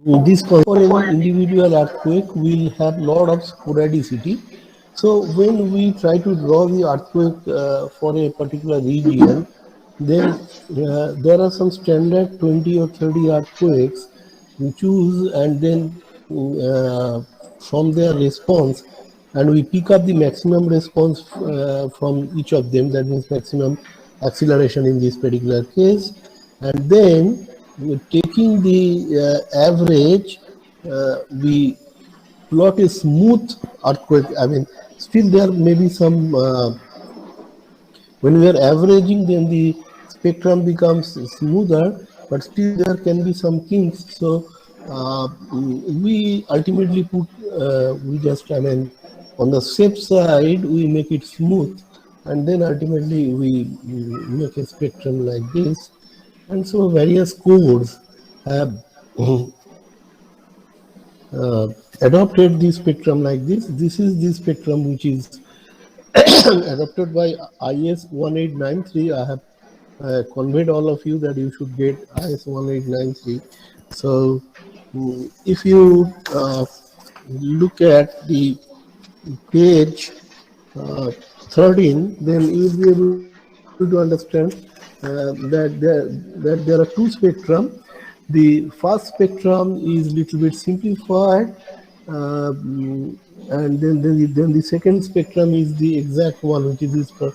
This for any individual earthquake will have lot of sporadicity. So when we try to draw the earthquake for a particular region, then there are some standard 20 or 30 earthquakes we choose, and then from their response, and we pick up the maximum response from each of them. That means maximum acceleration in this particular case, and then taking the average, we plot a smooth earthquake. I mean, still there may be some, when we are averaging, then the spectrum becomes smoother, but still there can be some kinks. So we ultimately put, we just, I mean, on the safe side, we make it smooth, and then ultimately we make a spectrum like this. And so various codes have adopted the spectrum like this. This is the spectrum which is adopted by IS 1893. I have conveyed all of you that you should get IS 1893. So if you look at the page 13, then you will be able to understand that there are two spectrum. The first spectrum is little bit simplified, and then the second spectrum is the exact one which is used for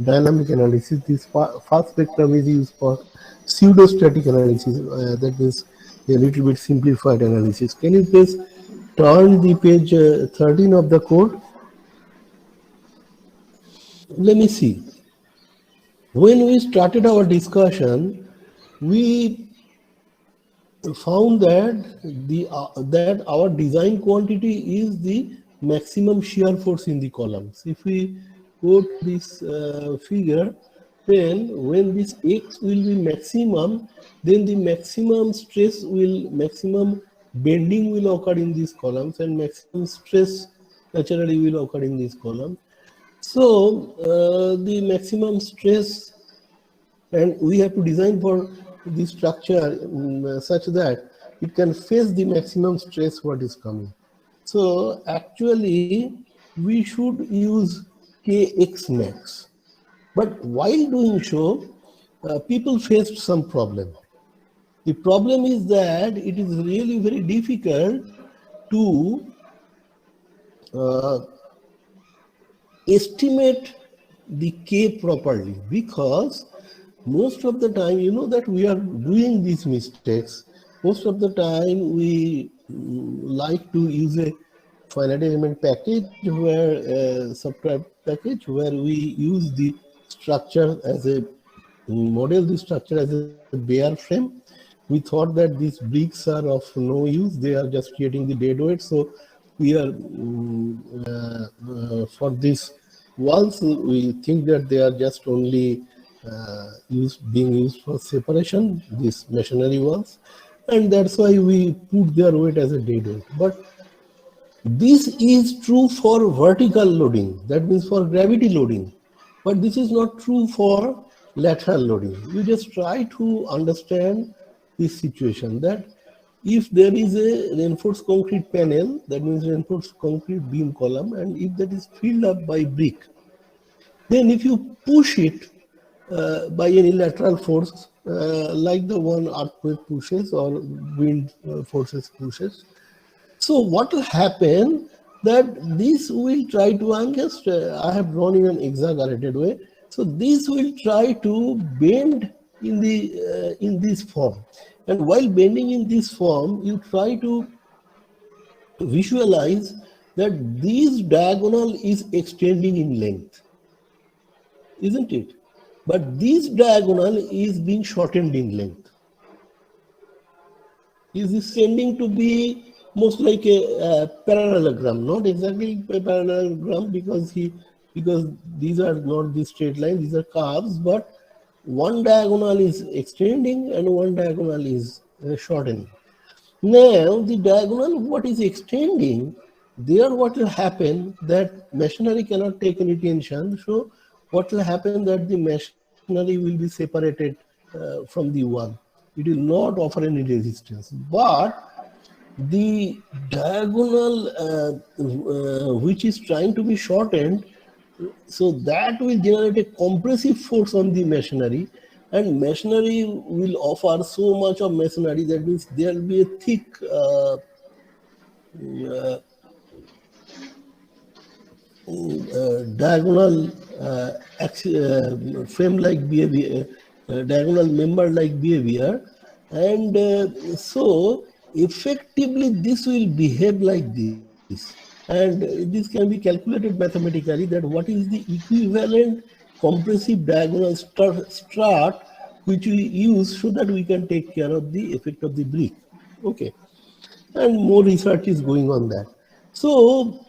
dynamic analysis. This first spectrum is used for pseudostatic analysis. That means a little bit simplified analysis. Can you please turn the page 13 of the code? Let me see. When we started our discussion, we found that our design quantity is the maximum shear force in the columns. If we go to this figure, then when this x will be maximum, then the maximum stress will, maximum bending will occur in these columns, and maximum stress naturally will occur in this column. So the maximum stress, and we have to design for the structure such that it can face the maximum stress what is coming. So actually we should use Kx max. But while doing so, people faced some problem. The problem is that it is really very difficult to estimate the K properly, because most of the time, you know that we are doing these mistakes. Most of the time we like to use a finite element package, where subtract package, where we use the structure as a model, the structure as a bare frame. We thought that these bricks are of no use, they are just creating the dead weight. So we are for this walls, we think that they are just only being used for separation, these masonry walls, and that's why we put their weight as a dead weight. But this is true for vertical loading, that means for gravity loading, but this is not true for lateral loading. You just try to understand this situation, that if there is a reinforced concrete panel, that means reinforced concrete beam column, and if that is filled up by brick, then if you push it by any lateral force, like the one earthquake pushes or wind forces pushes, so what will happen, that this will try to, I'm just, I have drawn in an exaggerated way. So this will try to bend in this form. And while bending in this form, you try to visualize that this diagonal is extending in length, isn't it? But this diagonal is being shortened in length. Is tending to be most like a parallelogram, not exactly a parallelogram, because these are not the straight lines, these are curves, but one diagonal is extending and one diagonal is shortening. Now the diagonal what is extending, there what will happen, that machinery cannot take any tension. So what will happen, that the machinery will be separated from the wall. It will not offer any resistance. But the diagonal which is trying to be shortened, so that will generate a compressive force on the masonry, and masonry will offer so much of masonry, that means there will be a thick uh, diagonal frame-like behavior, diagonal member-like behavior, and so effectively this will behave like this. And this can be calculated mathematically, that what is the equivalent compressive diagonal strut which we use so that we can take care of the effect of the brick. Okay, and more research is going on that. So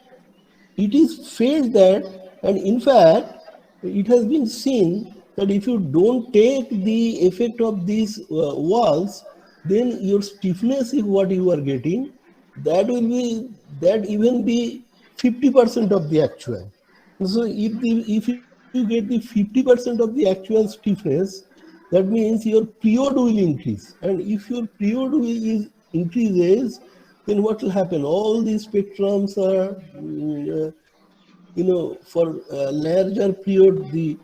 it is felt that, and in fact, it has been seen that if you don't take the effect of these walls, then your stiffness is what you are getting. That will be, that even be 50% of the actual. So if you get the 50% of the actual stiffness, that means your period will increase. And if your period increases, then what will happen? All these spectrums are, for larger period, you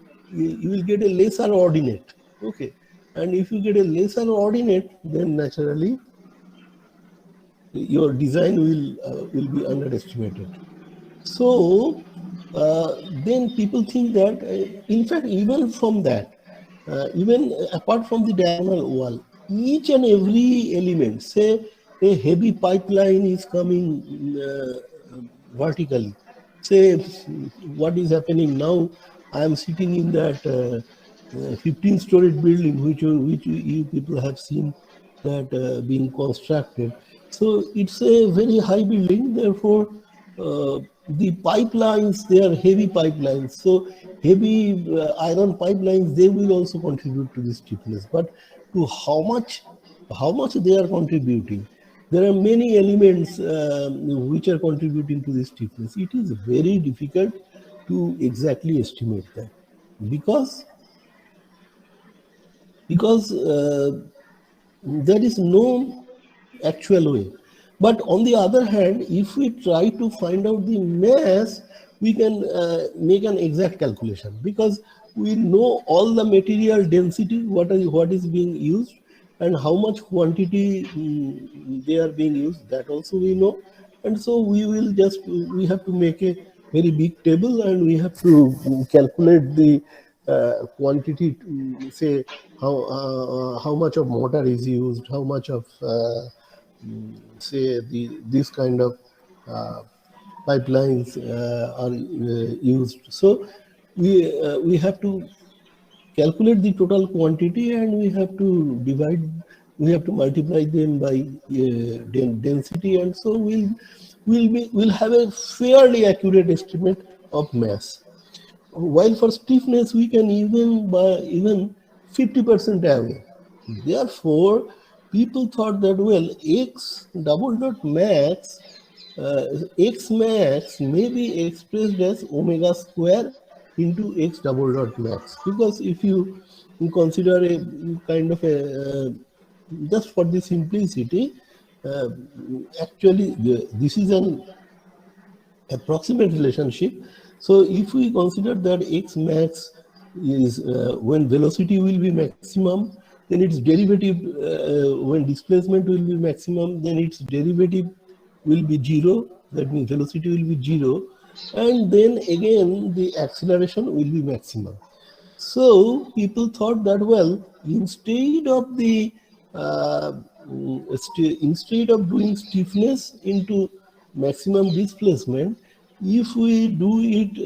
will get a lesser ordinate. Okay, and if you get a lesser ordinate, then naturally your design will be underestimated. So then people think that, in fact, even from that, even apart from the diagonal wall, each and every element, say a heavy pipeline is coming vertically. Say what is happening now, I am sitting in that 15-story building, which you people have seen that being constructed. So it's a very high building, therefore the pipelines, they are heavy pipelines. So heavy iron pipelines, they will also contribute to the stiffness. But to how much they are contributing? There are many elements which are contributing to the stiffness. It is very difficult to exactly estimate that, because there is no actual way. But on the other hand, if we try to find out the mass, we can make an exact calculation, because we know all the material density, what is being used, and how much quantity they are being used, that also we know. And so we have to make a very big table, and we have to calculate the quantity, to say how much of mortar is used, how much of say this kind of uh, pipelines are used. So we have to calculate the total quantity, and we have to multiply them by density, and so we'll have a fairly accurate estimate of mass. While for stiffness, we can even 50% away. Therefore, people thought that, well, x double dot max, x max may be expressed as omega square into x double dot max. Because if you consider a kind of a, just for the simplicity, uh, actually this is an approximate relationship. So if we consider that x max is when velocity will be maximum, then its derivative, when displacement will be maximum, then its derivative will be zero. That means velocity will be zero, and then again the acceleration will be maximum. So people thought that, well, uh, instead of doing stiffness into maximum displacement, if we do it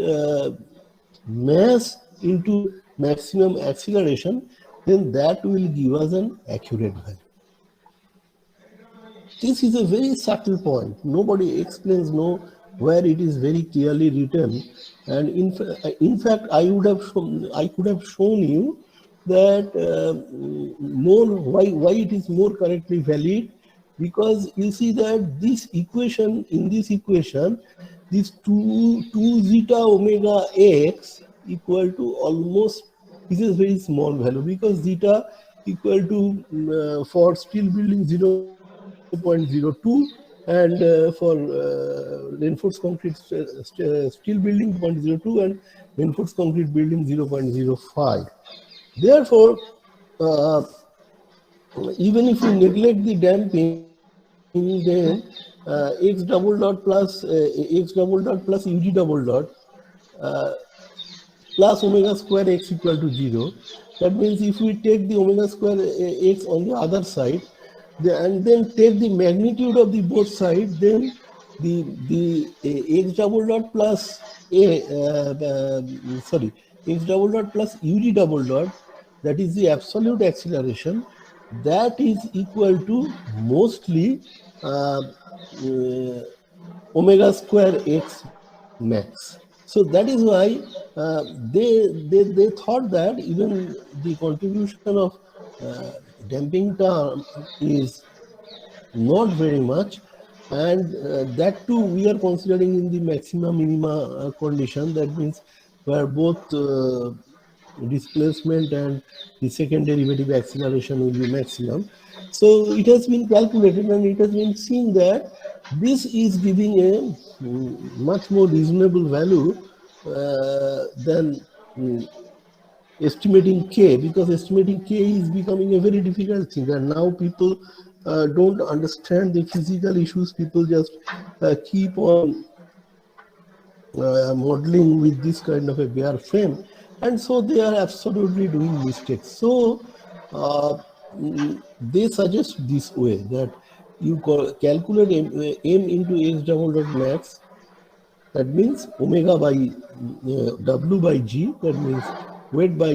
mass into maximum acceleration, then that will give us an accurate value. This is a very subtle point. Nobody explains where it is very clearly written. And in fact, I could have shown you that why it is more correctly valid, because you see that in this equation, this 2 zeta omega x equal to almost, this is very small value, because zeta equal to for steel building 0.02, and for reinforced concrete steel building 0.02 and reinforced concrete building 0.05. Therefore, uh, even if we neglect the damping, then x double dot plus x double dot plus UG double dot uh, plus omega square x equal to 0. That means if we take the omega square x on the other side, and then take the magnitude of the both sides, then the x double dot plus x double dot plus UD double dot, that is the absolute acceleration, that is equal to mostly omega square x max. So that is why they thought that even the contribution of damping term is not very much, and that too we are considering in the maxima minima condition. That means where both displacement and the second derivative acceleration will be maximum. So it has been calculated and it has been seen that this is giving a much more reasonable value than estimating k, because estimating k is becoming a very difficult thing, and now people don't understand the physical issues. People just keep on modeling with this kind of a bare frame, and so they are absolutely doing mistakes. So they suggest this way, that you calculate m into x double dot max, that means omega by w by g, that means weight by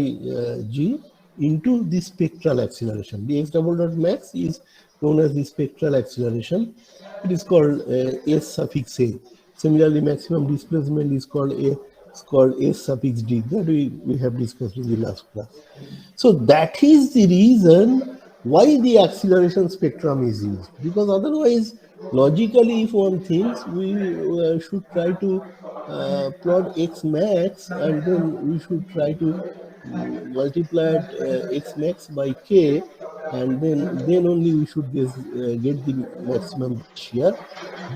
g, into the spectral acceleration. The x double dot max is known as the spectral acceleration. It is called s suffix a. Similarly, maximum displacement is called s suffix d, that we have discussed in the last class. So that is the reason why the acceleration spectrum is used, because otherwise, logically, if one thinks, we should try to plot x max, and then we should try to multiply x max by k, and then only we should get the maximum shear.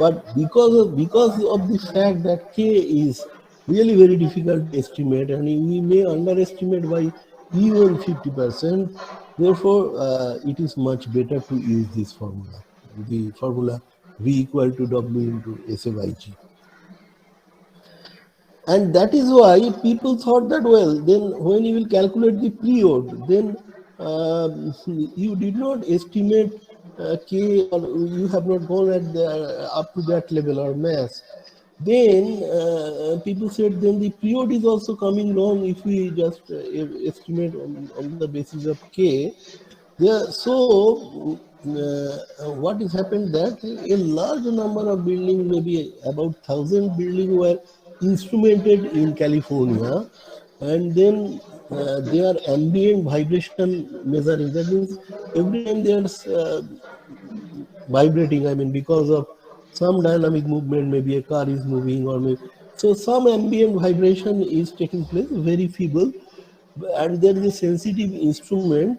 But because of the fact that k is really very difficult to estimate, and we may underestimate by even 50%, therefore it is much better to use this formula, the formula v equal to w into SA by g. And that is why people thought that, well, then when you will calculate the period, then you did not estimate k, or you have not gone at up to that level or mass. Then people said, then the period is also coming wrong if we just estimate on the basis of k. Yeah, so what has happened, that a large number of buildings, maybe about 1,000 buildings, were instrumented in California, and then their ambient vibration measuring. That means every time there's vibrating, I mean, because of some dynamic movement, maybe a car is moving, or maybe, so some ambient vibration is taking place, very feeble, and there is a sensitive instrument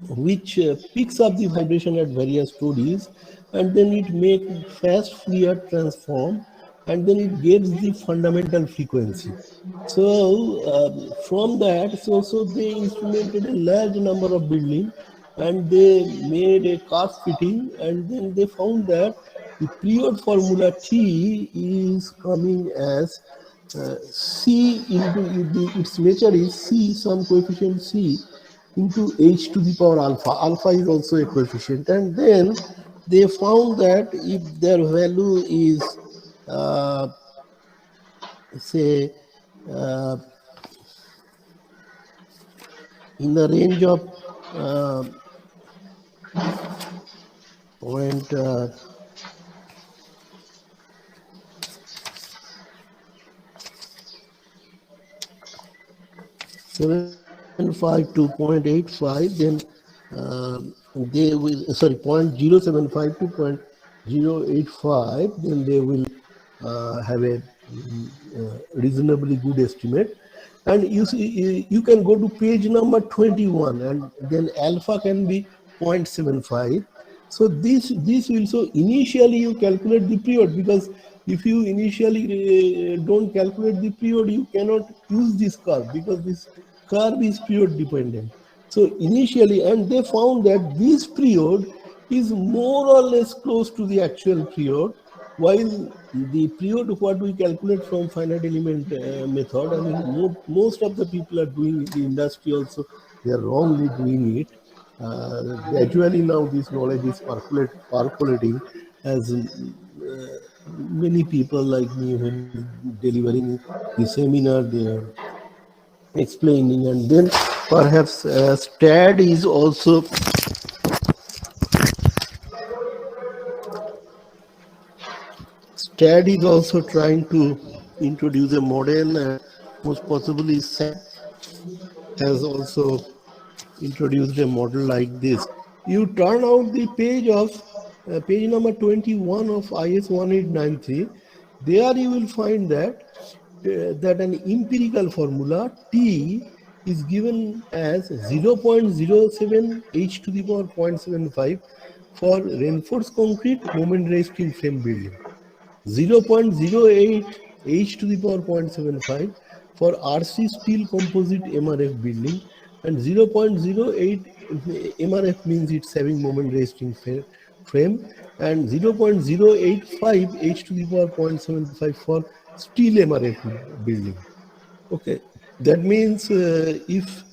which picks up the vibration at various stories, and then it makes fast Fourier transform, and then it gets the fundamental frequency. So from that, so they instrumented a large number of buildings, and they made a cast fitting, and then they found that the period formula T is coming as C into its nature is C, some coefficient C, into h to the power alpha. Alpha is also a coefficient, and then they found that if their value is say in the range of point 0.75 to 0.85, then they will, sorry, 0.075 to 0.085, then they will have a reasonably good estimate. And you see, you can go to page number 21, and then alpha can be 0.75. So this will, so initially you calculate the period, because if you initially don't calculate the period, you cannot use this curve, because this curve is period dependent. So initially, and they found that this period is more or less close to the actual period, while the period what we calculate from finite element method, I mean most of the people are doing, the industry also, they are wrongly doing it. Gradually now this knowledge is percolating, as many people like me, when delivering the seminar, they are explaining. And then perhaps STAD is also trying to introduce a model, and most possibly SAP has also introduced a model like this. You turn out the page of page number 21 of IS 1893. There you will find that an empirical formula T is given as 0.07 h to the power 0.75 for reinforced concrete moment resisting frame building, 0.08 h to the power 0.75 for RC steel composite MRF building, and 0.08 MRF means it's having moment resisting frame, and 0.085 h to the power 0.75 for steel MRF building. Okay, that means if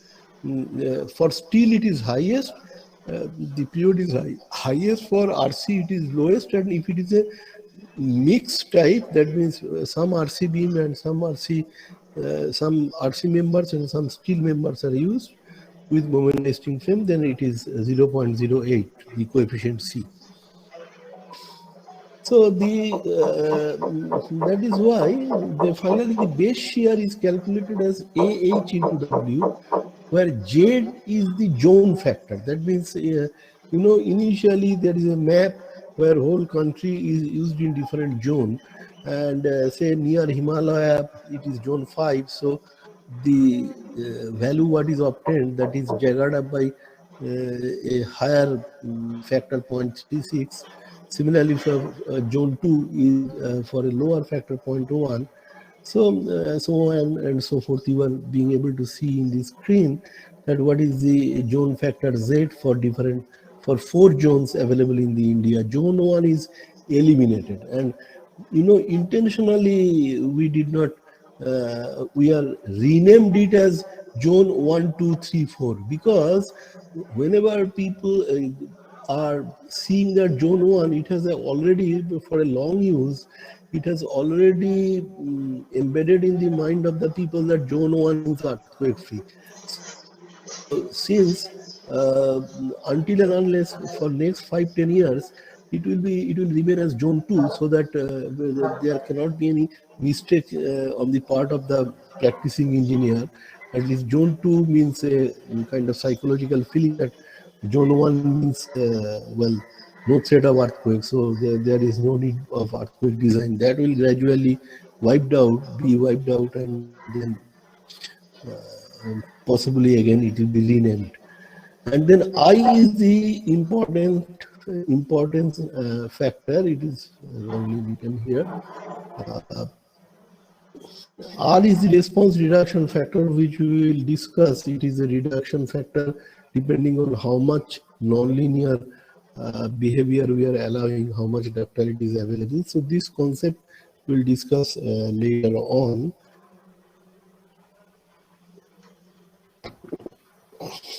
for steel it is highest, the period is highest, for RC it is lowest, and if it is a mixed type, that means some RC beam and some RC members and some steel members are used with moment resisting frame, then it is 0.08, the coefficient C. So that is why finally the base shear is calculated as AH into W, where Z is the zone factor. That means initially there is a map where whole country is used in different zone, and say near Himalaya it is zone 5. So the value what is obtained, that is jagged up by a higher factor 0.36. Similarly, for zone 2 is for a lower factor 0.01. So on and so forth. You are being able to see in the screen that what is the zone factor Z for different, for 4 zones available in the India. Zone 1 is eliminated, and intentionally we did not. We are renamed it as zone 1, 2, 3, 4, because whenever people are seeing that zone 1, it has already, for a long use, it has already embedded in the mind of the people that zone 1 is earthquake free. So since until and unless for next 5-10 years it will remain as zone 2, so that there cannot be any mistake on the part of the practicing engineer. At least zone 2 means a kind of psychological feeling that zone 1 means well, no threat of earthquake, so there is no need of earthquake design. That will gradually be wiped out, and then possibly again it will be renamed. And then I is the importance factor. It is wrongly written here. R is the response reduction factor, which we will discuss. It is a reduction factor depending on how much nonlinear behavior we are allowing, how much ductility is available. So this concept we'll discuss later on.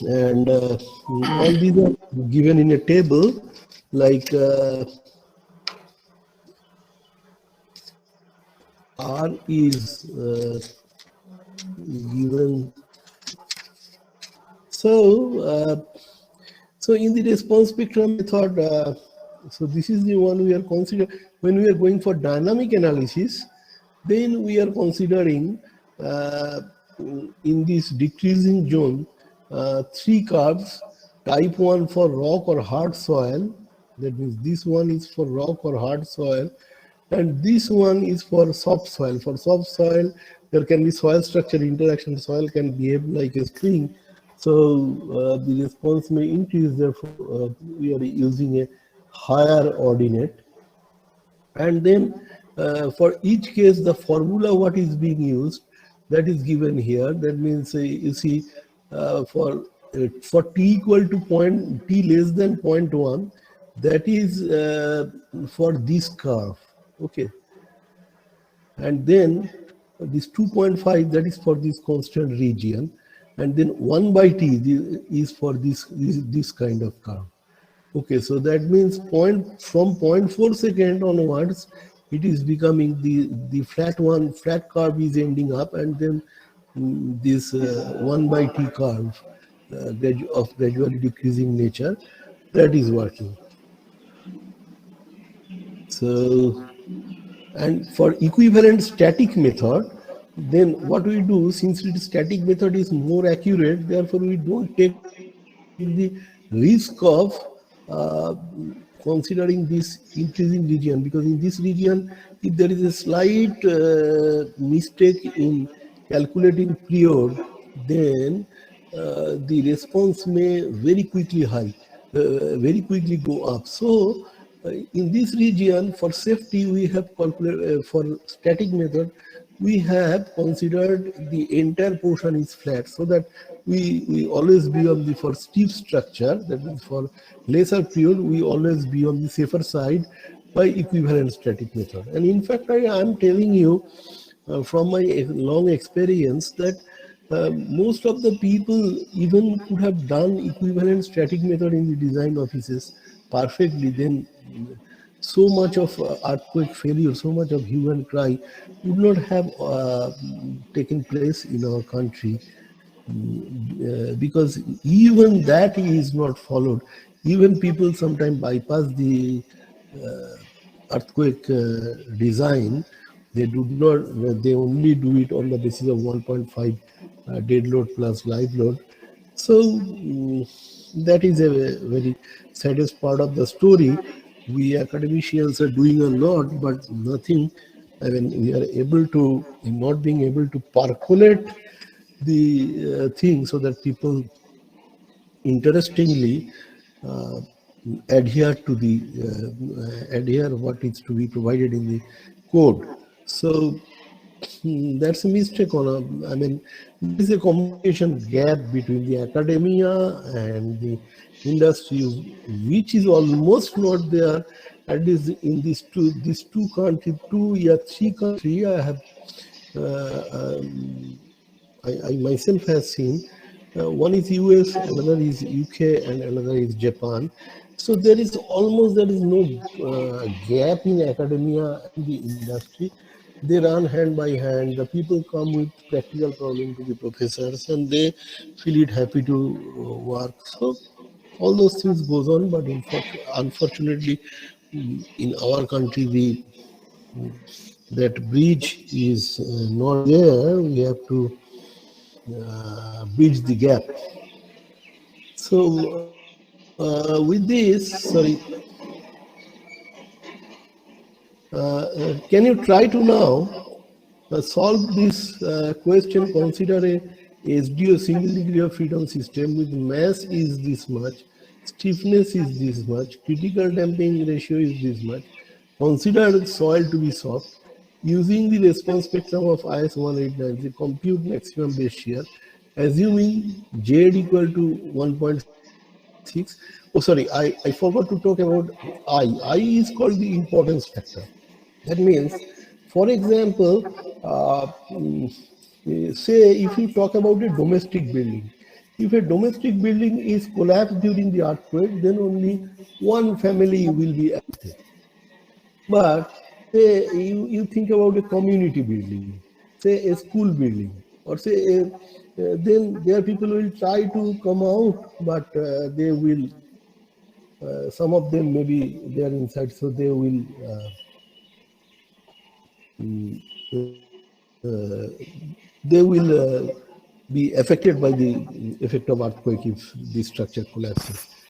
And all these are given in a table, like R is given. So in the response spectra method, so this is the one we are considering when we are going for dynamic analysis. Then we are considering in this decreasing zone 3 curves: type 1 for rock or hard soil, that means this one is for rock or hard soil, and this one is for soft soil. For soft soil, there can be soil structure interaction. Soil can behave like a spring, so the response may increase. Therefore, we are using a higher ordinate. And then for each case, the formula what is being used, that is given here. That means you see for t equal to point t less than point 0.1, that is for this curve. Okay. And then this 2.5, that is for this constant region, and then 1 by t is for this kind of curve. Okay, so that means from 0.4 second onwards, it is becoming the flat curve is ending up, and then this 1 by t curve of gradually decreasing nature, that is working. So, and for equivalent static method, then what we do, since the static method is more accurate, therefore we don't take the risk of uh, considering this increasing region, because in this region, if there is a slight mistake in calculating period, then the response may very quickly go up. So in this region, for safety, we have calculated for static method, we have considered the entire portion is flat, so that we always be on the, for steep structure, that means for lesser period, we always be on the safer side by equivalent static method. And in fact, I am telling you from my long experience that most of the people even could have done equivalent static method in the design offices perfectly, then so much of earthquake failure, so much of human cry would not have taken place in our country, because even that is not followed. Even people sometimes bypass the earthquake design. They do not. They only do it on the basis of 1.5 dead load plus live load. So that is a very saddest part of the story. We academicians are doing a lot, but nothing. I mean, we are able to not being able to percolate the thing so that people interestingly uh, adhere to the adhere what is to be provided in the code. So that's a mistake on a, I mean, there is a communication gap between the academia and the industry, which is almost not there. At least in these two country, three country, I have uh, um, I myself has seen. One is US, another is UK, and another is Japan. So there is no gap in academia and the industry. They run hand by hand. The people come with practical problem to the professors, and they feel it happy to work. So all those things goes on, but unfortunately, in our country, the that bridge is not there. We have to bridge the gap. So with this, sorry, can you try to now solve this question? Consider a SDO single degree of freedom system with mass is this much, stiffness is this much, critical damping ratio is this much. Consider soil to be soft. Using the response spectrum of IS 1893, compute maximum base shear, assuming Z equal to 1.6. Oh, sorry, I forgot to talk about I. I is called the importance factor. That means, for example, say if you talk about a domestic building, if a domestic building is collapsed during the earthquake, then only one family will be affected. But say you think about a community building, say a school building, or say then there people will try to come out, but they will, some of them maybe they are inside, so they will they will be affected by the effect of earthquake if the structure collapses.